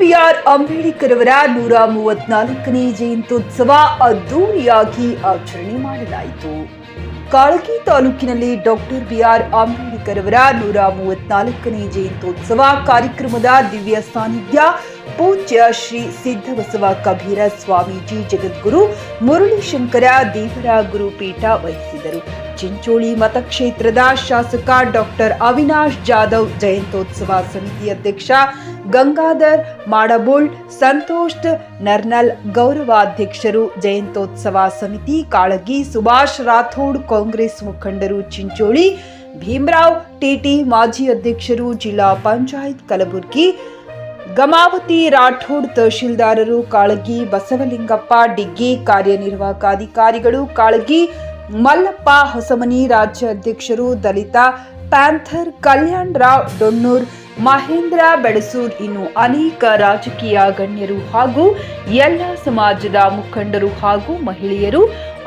BR Ambedkar ಅವರ 134ನೇ ಜಯಂತ್ಯುತ್ಸವ ಅದ್ದೂರಿಯಾಗಿ ಆಚರಣೆ ಮಾಡಲಾಯಿತು. ಕಾಳಗಿ ತಾಲೂಕಿನಲ್ಲಿ ಡಾಕ್ಟರ್ BR ಅಂಬೇಡ್ಕರ್ ಅವರ 134ನೇ ಜಯಂತ್ಯುತ್ಸವ ಕಾರ್ಯಕ್ರಮದ ದಿವ್ಯ ಸಾನ್ನಿಧ್ಯ ಪೂಜ್ಯ ಶ್ರೀ ಸಿದ್ದಬಸವ ಕಬೀರ ಸ್ವಾಮೀಜಿ ಜಗದ್ಗುರು ಮುರಳೀಶಂಕರ ದೇವರ ಗುರುಪೀಠ ವಹಿಸಿದರು. ಚಿಂಚೋಳಿ ಮತಕ್ಷೇತ್ರದ ಶಾಸಕ ಡಾಕ್ಟರ್ ಅವಿನಾಶ್ ಜಾಧವ್, ಜಯಂತ್ಯೋತ್ಸವ ಸಮಿತಿ ಅಧ್ಯಕ್ಷ ಗಂಗಾಧರ್ ಮಾಡಬೋಳ್, ಸಂತೋಷ್ ನರ್ನಲ್ ಗೌರವಾಧ್ಯಕ್ಷರು, ಜಯಂತ್ಯೋತ್ಸವ ಸಮಿತಿ ಕಾಳಗಿ ಸುಭಾಷ್ ರಾಥೋಡ್, ಕಾಂಗ್ರೆಸ್ ಮುಖಂಡರು ಚಿಂಚೋಳಿ ಭೀಮರಾವ್ ಟಿಟಿ, ಮಾಜಿ ಅಧ್ಯಕ್ಷರು ಜಿಲ್ಲಾ ಪಂಚಾಯತ್ ಕಲಬುರಗಿ ಗಮಾವತಿ ರಾಠೋಡ್, ತಹಶೀಲ್ದಾರರು ಕಾಳಗಿ ಬಸವಲಿಂಗಪ್ಪ ಡಿಗ್ಗಿ, ಕಾರ್ಯನಿರ್ವಾಹಕ ಅಧಿಕಾರಿಗಳು ಕಾಳಗಿ ಮಲ್ಲಪ್ಪ ಹೊಸಮನಿ, ರಾಜ್ಯ ಅಧ್ಯಕ್ಷರು ದಲಿತ ಪ್ಯಾಂಥರ್ ಕಲ್ಯಾಣ್ ರಾವ್ ಡೊನ್ನೂರ್, ಮಹೇಂದ್ರ ಬೆಡಸೂರ್, ಇನ್ನು ಅನೇಕ ರಾಜಕೀಯ ಗಣ್ಯರು ಹಾಗೂ ಎಲ್ಲ ಸಮಾಜದ ಮುಖಂಡರು ಹಾಗೂ ಮಹಿಳೆಯರು,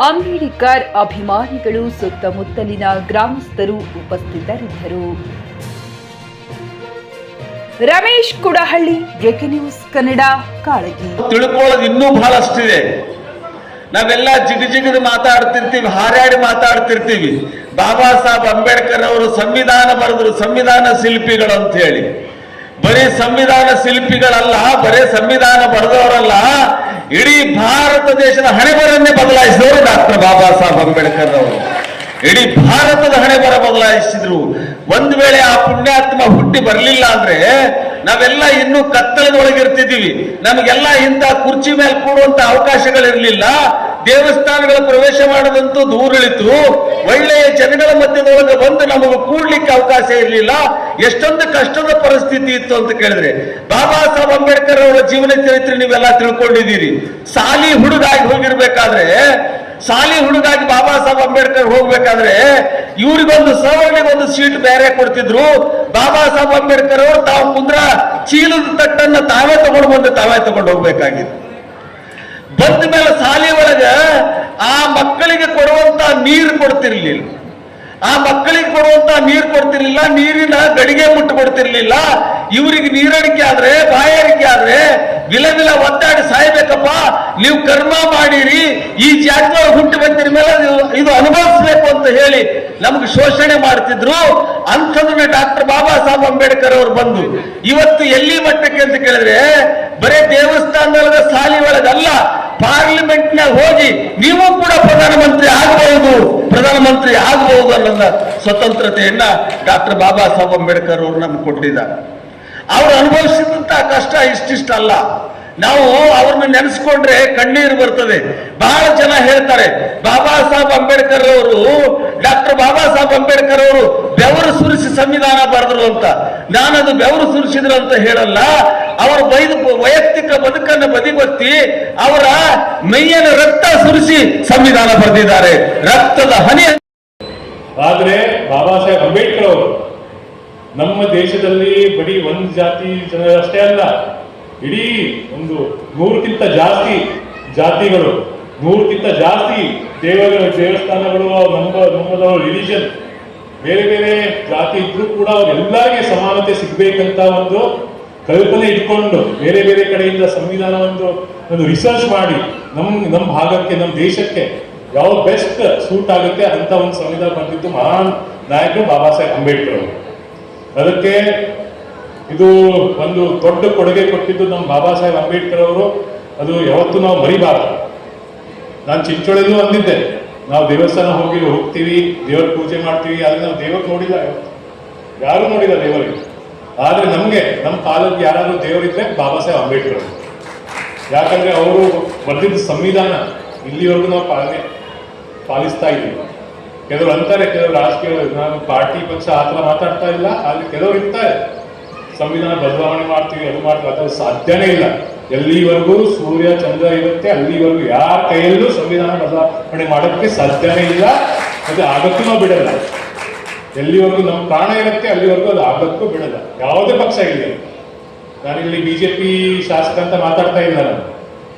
ಅಂಬೇಡ್ಕರ್ ಅಭಿಮಾನಿಗಳು, ಸುತ್ತಮುತ್ತಲಿನ ಗ್ರಾಮಸ್ಥರು ಉಪಸ್ಥಿತರಿದ್ದರು. Ramesh Kudahalli, JK news Kannada, Kalagi. ತಿಳ್ಕೊಳ್ಳೋದು ಇನ್ನೂ ಬಹಳಷ್ಟಿದೆ. ನಾವೆಲ್ಲ ಜಿಗಜಿಗದು ಮಾತಾಡ್ತಿರ್ತೀವಿ, ಹಾರಾಡಿ ಮಾತಾಡ್ತಿರ್ತೀವಿ. ಬಾಬಾ ಸಾಹೇಬ್ ಅಂಬೇಡ್ಕರ್ ಅವರು ಸಂವಿಧಾನ ಬರೆದ್ರು, ಸಂವಿಧಾನ ಶಿಲ್ಪಿಗಳು ಅಂತ ಹೇಳಿ. ಬರೀ ಸಂವಿಧಾನ ಶಿಲ್ಪಿಗಳಲ್ಲ, ಬರೀ ಸಂವಿಧಾನ ಬರೆದವರಲ್ಲ, ಇಡೀ ಭಾರತ ದೇಶದ ಹಣೆಬರನ್ನೇ ಬದಲಾಯಿಸಿದವರು ಡಾಕ್ಟರ್ ಬಾಬಾ ಸಾಹೇಬ್ ಅಂಬೇಡ್ಕರ್ ಅವರು. ಇಡೀ ಭಾರತದ ಹಣೆಬರ ಬದಲಾಯಿಸಿದ್ರು. ಒಂದು ವೇಳೆ ಆ ಪುಣ್ಯಾತ್ಮ ಹುಟ್ಟಿ ಬರಲಿಲ್ಲ ಅಂದ್ರೆ ನಾವೆಲ್ಲ ಇನ್ನೂ ಕತ್ತಲದೊಳಗಿರ್ತಿದ್ದೀವಿ. ನಮಗೆಲ್ಲ ಇಂಥ ಕುರ್ಚಿ ಮೇಲೆ ಕೂಡುವಂತ ಅವಕಾಶಗಳಿರ್ಲಿಲ್ಲ. ದೇವಸ್ಥಾನಗಳ ಪ್ರವೇಶ ಮಾಡೋದಂತೂ ದೂರಿಳಿತು. ಒಳ್ಳೆಯ ಜನಗಳ ಮಧ್ಯದೊಳಗೆ ಬಂದು ನಮಗೆ ಕೂಡ್ಲಿಕ್ಕೆ ಅವಕಾಶ ಇರಲಿಲ್ಲ. ಎಷ್ಟೊಂದು ಕಷ್ಟದ ಪರಿಸ್ಥಿತಿ ಇತ್ತು ಅಂತ ಕೇಳಿದ್ರೆ, ಬಾಬಾ ಸಾಹೇಬ್ ಅಂಬೇಡ್ಕರ್ ಅವರ ಜೀವನ ಚರಿತ್ರೆ ನೀವೆಲ್ಲ ತಿಳ್ಕೊಂಡಿದ್ದೀರಿ. ಸಾಲಿ ಹುಡುಗಾಗಿ ಹೋಗಿರ್ಬೇಕಾದ್ರೆ, ಸಾಲಿ ಹುಡುಗಾಗಿ ಬಾಬಾ ಸಾಹೇಬ್ ಅಂಬೇಡ್ಕರ್ ಹೋಗ್ಬೇಕಾದ್ರೆ ಇವ್ರಿಗೊಂದು ಸವರ್ಣಿಗೊಂದು ಸೀಟ್ ಬೇರೆ ಕೊಡ್ತಿದ್ರು. ಬಾಬಾ ಸಾಹೇಬ್ ಅಂಬೇಡ್ಕರ್ ಅವರು ತಾವು ಕುಂದ್ರ ಚೀಲದ ತಟ್ಟನ್ನ ತಾವೇ ತಗೊಂಡು ಹೋಗ್ಬೇಕಾಗಿತ್ತು. ಬಂದ ಮೇಲೆ ಸಾಲಿ ಒಳಗ ಆ ಮಕ್ಕಳಿಗೆ ಕೊಡುವಂತ ನೀರು ಕೊಡ್ತಿರ್ಲಿಲ್ಲ. ನೀರಿನ ಗಡಿಗೆ ಮುಟ್ಟು ಕೊಡ್ತಿರ್ಲಿಲ್ಲ. ಇವರಿಗೆ ನೀರಡಿಕೆ ಆದ್ರೆ, ಬಾಯಾರಿಕೆ ಆದ್ರೆ ವಿಲ ಒದ್ದಾಡಿ ಸಾಯ್ಬೇಕಪ್ಪ, ನೀವು ಕರ್ಮ ಮಾಡಿರಿ, ಈ ಜಾತಿಯೊಳಗೆ ಹುಟ್ಟಿ ಬಂದಿರ ಮೇಲೆ ಇದು ಅನುಭವಿಸ್ಬೇಕು ಅಂತ ಹೇಳಿ ನಮ್ಗೆ ಶೋಷಣೆ ಮಾಡ್ತಿದ್ರು. ಅಂಥದನ್ನ ಡಾಕ್ಟರ್ ಬಾಬಾ ಸಾಹೇಬ್ ಅಂಬೇಡ್ಕರ್ ಅವರು ಬಂದು ಇವತ್ತು ಎಲ್ಲಿ ಮಟ್ಟಕ್ಕೆ ಅಂತ ಕೇಳಿದ್ರೆ, ಬರೇ ದೇವಸ್ಥಾನದೊಳಗ ಸಾಲಿ ಒಳಗಲ್ಲ, ಪಾರ್ಲಿಮೆಂಟ್ನಾಗ ಹೋಗಿ ನೀವು ಕೂಡ ಪ್ರಧಾನಮಂತ್ರಿ ಆಗಬಹುದು ಅನ್ನೋ ಸ್ವತಂತ್ರತೆಯನ್ನ ಡಾಕ್ಟರ್ ಬಾಬಾ ಸಾಹೇಬ್ ಅಂಬೇಡ್ಕರ್ ಅವರು ನಮ್ಗೆ ಕೊಟ್ಟಿದ್ದಾರೆ. ಅವ್ರು ಅನುಭವಿಸಿದಂತ ಕಷ್ಟ ಇಷ್ಟಿಷ್ಟಲ್ಲ. ನಾವು ಅವ್ರನ್ನ ನೆನೆಸ್ಕೊಂಡ್ರೆ ಕಣ್ಣೀರು ಬರ್ತದೆ. ಬಹಳ ಜನ ಹೇಳ್ತಾರೆ ಬಾಬಾ ಸಾಹೇಬ್ ಅಂಬೇಡ್ಕರ್ ಅವರು, ಡಾಕ್ಟರ್ ಬಾಬಾ ಸಾಹೇಬ್ ಅಂಬೇಡ್ಕರ್ ಅವರು ಬೆವರು ಸುರಿಸಿ ಸಂವಿಧಾನ ಬರೆದ್ರು ಅಂತ. ನಾನದು ಬೆವರು ಸುರಿಸಿದ್ರು ಅಂತ ಹೇಳಲ್ಲ. ಅವರ ವೈಯಕ್ತಿಕ ಬದುಕನ್ನು ಬದಿಗೊತ್ತಿ ಅವರ ಮೈಯನ್ನು ರಕ್ತ ಸುರಿಸಿ ಸಂವಿಧಾನ ಬರೆದಿದ್ದಾರೆ. ರಕ್ತದ ಹನಿ. ಆದ್ರೆ ಬಾಬಾ ಸಾಹೇಬ್ ಅಂಬೇಡ್ಕರ್ ಅವರು ನಮ್ಮ ದೇಶದಲ್ಲಿ ಬರೀ ಒಂದು ಜಾತಿ ಜನರಷ್ಟೇ ಅಲ್ಲ, ಇಡೀ ಒಂದು 100ಕ್ಕಿಂತ ಜಾಸ್ತಿ ಜಾತಿಗಳು, 100ಕ್ಕಿಂತ ಜಾಸ್ತಿ ದೇವಸ್ಥಾನಗಳು, ನಮ್ಮದವರು ರಿಲಿಜನ್ ಬೇರೆ ಬೇರೆ ಜಾತಿ ಇದ್ರೂ ಕೂಡ ಅವ್ರೆಲ್ಲರಿಗೆ ಸಮಾನತೆ ಸಿಗ್ಬೇಕಂತ ಒಂದು ಕಲ್ಪನೆ ಇಟ್ಕೊಂಡು ಬೇರೆ ಬೇರೆ ಕಡೆಯಿಂದ ಸಂವಿಧಾನ ಒಂದು ರಿಸರ್ಚ್ ಮಾಡಿ ನಮ್ಮ ಭಾಗಕ್ಕೆ, ನಮ್ಮ ದೇಶಕ್ಕೆ ಯಾವ ಬೆಸ್ಟ್ ಸೂಟ್ ಆಗುತ್ತೆ ಅಂತ ಒಂದು ಸಂವಿಧಾನ ಬಂದಿದ್ದು ಮಹಾನ್ ನಾಯಕರು ಬಾಬಾ ಸಾಹೇಬ್ ಅಂಬೇಡ್ಕರ್ ಅವರು. ಅದಕ್ಕೆ ಇದು ಒಂದು ದೊಡ್ಡ ಕೊಡುಗೆ ಕೊಟ್ಟಿದ್ದು ನಮ್ಮ ಬಾಬಾ ಸಾಹೇಬ್ ಅಂಬೇಡ್ಕರ್ ಅವರು. ಅದು ಯಾವತ್ತೂ ನಾವು ಮರಿಬಾರದು. ನಾನು ಚಿಂಚೋಳಿಗೂ ಅಂದಿದ್ದೆ, ನಾವು ದೇವಸ್ಥಾನ ಹೋಗ್ತೀವಿ, ದೇವ್ರ ಪೂಜೆ ಮಾಡ್ತೀವಿ, ಆದ್ರೆ ನಾವು ದೇವ್ರು ನೋಡಿಲ್ಲ, ಯಾರು ನೋಡಿಲ್ಲ ದೇವರಿಗೆ. ಆದ್ರೆ ನಮ್ಮ ಕಾಲಕ್ಕೆ ಯಾರಾದ್ರೂ ದೇವರಿದ್ರೆ ಬಾಬಾ ಸಾಹೇಬ್ ಅಂಬೇಡ್ಕರ್ ಅವರು. ಯಾಕಂದ್ರೆ ಅವರು ಬರೆದಿದ್ದ ಸಂವಿಧಾನ ಇಲ್ಲಿವರೆಗೂ ನಾವು ಪಾಲಿಸ್ತಾ ಇದ್ದೀವಿ. ಕೆಲವರು ಅಂತಾರೆ, ಕೆಲವರು ರಾಜಕೀಯ, ನಾನು ಪಾರ್ಟಿ ಪಕ್ಷ ಆ ಥರ ಮಾತಾಡ್ತಾ ಇಲ್ಲ, ಅಲ್ಲಿ ಕೆಲವರು ಇರ್ತಾರೆ ಸಂವಿಧಾನ ಬದಲಾವಣೆ ಮಾಡ್ತೀವಿ, ಅದು ಮಾಡ್ತೀವಿ, ಅಥವಾ ಸಾಧ್ಯನೇ ಇಲ್ಲ. ಎಲ್ಲಿವರೆಗೂ ಸೂರ್ಯ ಚಂದ್ರ ಇರುತ್ತೆ ಅಲ್ಲಿವರೆಗೂ ಯಾರ ಕೈಯಲ್ಲೂ ಸಂವಿಧಾನ ಬದಲಾವಣೆ ಮಾಡೋಕ್ಕೆ ಸಾಧ್ಯನೇ ಇಲ್ಲ. ಅದು ಆಗಕ್ಕೂ ನಾವು ಬಿಡಲ್ಲ. ಎಲ್ಲಿವರೆಗೂ ನಮ್ಮ ಪ್ರಾಣ ಇರುತ್ತೆ ಅಲ್ಲಿವರೆಗೂ ಅದು ಆಗಕ್ಕೂ ಬಿಡಲ್ಲ, ಯಾವುದೇ ಪಕ್ಷ ಇಲ್ಲ. ನಾನಿಲ್ಲಿ ಬಿಜೆಪಿ ಶಾಸಕ ಅಂತ ಮಾತಾಡ್ತಾ ಇಲ್ಲ. ನಾನು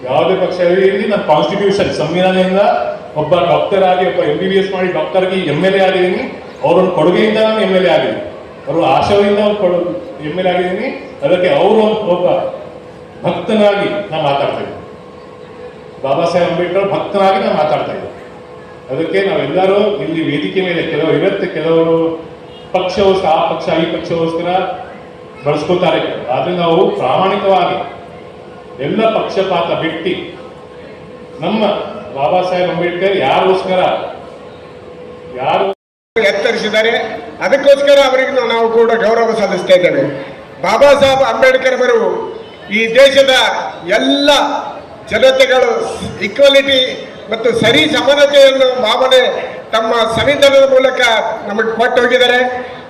ಯಾವುದೇ ಪಕ್ಷ ಇರಲಿ, ನನ್ನ ಕಾನ್ಸ್ಟಿಟ್ಯೂಷನ್ ಸಂವಿಧಾನದಿಂದ ಒಬ್ಬ ಡಾಕ್ಟರ್ ಆಗಿ, ಒಬ್ಬ MBBS ಮಾಡಿ ಡಾಕ್ಟರ್ಗೆ MLA ಆಗಿದ್ದೀನಿ. ಅವ್ರೊಂದು ಕೊಡುಗೆಯಿಂದ ನಾನು MLA ಆಗಿದ್ದೀನಿ, ಅವರು ಆಶಯದಿಂದ MLA ಆಗಿದ್ದೀನಿ. ಅದಕ್ಕೆ ಅವರು ಒಬ್ಬ ಭಕ್ತನಾಗಿ ನಾ ಮಾತಾಡ್ತಾ ಇದ್ದೆ. ಬಾಬಾ ಸಾಹೇಬ್ ಅಂಬೇಡ್ಕರ್ ಭಕ್ತನಾಗಿ ನಾ ಮಾತಾಡ್ತಾ ಇದ್ದೆ. ಅದಕ್ಕೆ ನಾವೆಲ್ಲರೂ ಇಲ್ಲಿ ವೇದಿಕೆ ಮೇಲೆ ಕೆಲವರು ಪಕ್ಷಗೋಸ್ಕರ ಆ ಪಕ್ಷ ಈ ಪಕ್ಷಗೋಸ್ಕರ ಬಳಸ್ಕೋತಾರೆ. ಆದ್ರೆ ನಾವು ಪ್ರಾಮಾಣಿಕವಾಗಿ ಎಲ್ಲ ಪಕ್ಷಪಾತ ಬಿಟ್ಟು ನಮ್ಮ ಬಾಬಾ ಸಾಹೇಬ್ ಅಂಬೇಡ್ಕರ್ ಯಾರಿಗೋಸ್ಕರ ಎತ್ತರಿಸಿದ್ದಾರೆ, ಅದಕ್ಕೋಸ್ಕರ ಅವರಿಗೆ ನಾವು ಕೂಡ ಗೌರವ ಸಲ್ಲಿಸ್ತಾ ಇದ್ದೇವೆ. ಬಾಬಾ ಸಾಹೇಬ್ ಅಂಬೇಡ್ಕರ್ ಅವರು ಈ ದೇಶದ ಎಲ್ಲ ಜನತೆಗಳು ಈಕ್ವಾಲಿಟಿ ಮತ್ತು ಸರಿ ಸಮಾನತೆಯನ್ನು ಭಾವನೆ ತಮ್ಮ ಸಂವಿಧಾನದ ಮೂಲಕ ನಮಗೆ ಕೊಟ್ಟು ಹೋಗಿದ್ದಾರೆ.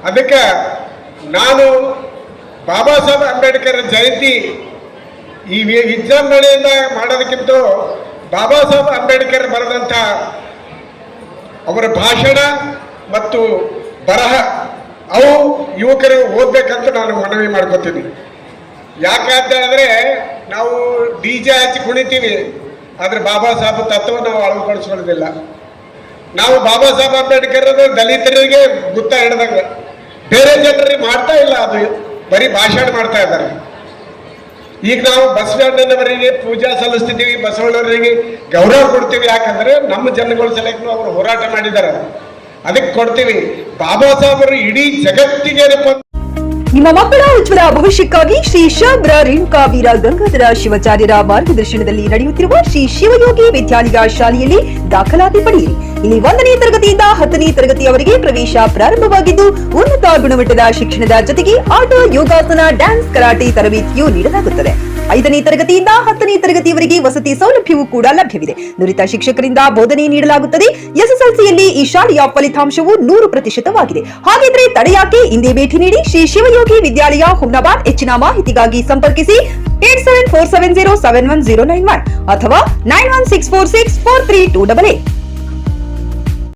ಅದಕ್ಕೆ ನಾನು ಬಾಬಾ ಸಾಹೇಬ್ ಅಂಬೇಡ್ಕರ್ ಜಯಂತಿ ಈ ವಿಜೃಂಭಣೆಯಿಂದ ಮಾಡೋದಕ್ಕಿಂತ ಬಾಬಾ ಸಾಹೇಬ್ ಅಂಬೇಡ್ಕರ್ ಬರೆದಂಥ ಅವರ ಭಾಷಣ ಮತ್ತು ಬರಹ ಅವು ಯುವಕರು ಓದಬೇಕಂತ ನಾನು ಮನವಿ ಮಾಡ್ಕೋತೀನಿ. ಯಾಕಂತ ಹೇಳಿದ್ರೆ ನಾವು DJ ಹಚ್ಚಿ ಕುಣಿತೀವಿ, ಆದ್ರೆ ಬಾಬಾ ಸಾಹೇಬ್ ತತ್ವ ನಾವು ಅಳವಡಿಸ್ಕೊಳ್ಳೋದಿಲ್ಲ. ನಾವು ಬಾಬಾ ಸಾಹೇಬ್ ಅಂಬೇಡ್ಕರ್ ದಲಿತರಿಗೆ ಗುತ್ತ ಹಿಡ್ದಂಗ, ಬೇರೆ ಜನರಿಗೆ ಮಾಡ್ತಾ ಇಲ್ಲ, ಅದು ಬರೀ ಭಾಷಣ ಮಾಡ್ತಾ ಇದ್ದಾರೆ. ಈಗ ನಾವು ಬಸವಣ್ಣನವರಿಗೆ ಪೂಜಾ ಸಲ್ಲಿಸ್ತಿದ್ದೀವಿ, ಬಸವಣ್ಣವರಿಗೆ ಗೌರವ ಕೊಡ್ತೀವಿ. ಯಾಕಂದ್ರೆ ನಮ್ಮ ಜನಗಳ ಸಲಕ್ಕೆ ಅವರು ಹೋರಾಟ ಮಾಡಿದ್ದಾರೆ, ಅದಕ್ಕೆ ಕೊಡ್ತೀವಿ. ಬಾಬಾ ಸಾಹೇಬರು ಇಡೀ ಜಗತ್ತಿಗೆ ನಿಮ್ಮ ಮಕ್ಕಳ ಉಜ್ವಲ ಭವಿಷ್ಯಕ್ಕಾಗಿ ಶ್ರೀ ಶಬ್ರ ರೇಣುಕಾ ವೀರ ಗಂಗಾಧರ ಶಿವಾಚಾರ್ಯರ ಮಾರ್ಗದರ್ಶನದಲ್ಲಿ ನಡೆಯುತ್ತಿರುವ ಶ್ರೀ ಶಿವಯೋಗಿ ವಿದ್ಯಾಲಯ ಶಾಲೆಯಲ್ಲಿ ದಾಖಲಾತಿ ಪಡೆಯಿರಿ. ಇಲ್ಲಿ 1ನೇ ತರಗತಿಯಿಂದ 10ನೇ ತರಗತಿಯವರೆಗೆ ಪ್ರವೇಶ ಪ್ರಾರಂಭವಾಗಿದ್ದು, ಉನ್ನತ ಗುಣಮಟ್ಟದ ಶಿಕ್ಷಣದ ಜೊತೆಗೆ ಆಟ, ಯೋಗಾಸನ, ಡ್ಯಾನ್ಸ್, ಕರಾಟೆ ತರಬೇತಿಯೂ ನೀಡಲಾಗುತ್ತದೆ. 5ನೇ ತರಗತಿಯಿಂದ 10ನೇ ತರಗತಿಯವರೆಗೆ ವಸತಿ ಸೌಲಭ್ಯವೂ ಕೂಡ ಲಭ್ಯವಿದೆ. ನುರಿತ ಶಿಕ್ಷಕರಿಂದ ಬೋಧನೆ ನೀಡಲಾಗುತ್ತದೆ. SSLCಯಲ್ಲಿ ಈ ಶಾಲೆಯ ಫಲಿತಾಂಶವು 100%ವಾಗಿದೆ. ಹಾಗಿದ್ರೆ ತಡೆಯಾಕೆ? ಇಂದೇ ಭೇಟಿ ನೀಡಿ ಶ್ರೀ ಶಿವಯೋಗಿ ವಿದ್ಯಾಲಯ, ಹುಮ್ನಾಬಾದ್. ಹೆಚ್ಚಿನ ಮಾಹಿತಿಗಾಗಿ ಸಂಪರ್ಕಿಸಿ 8747071091 ಅಥವಾ 9164643288.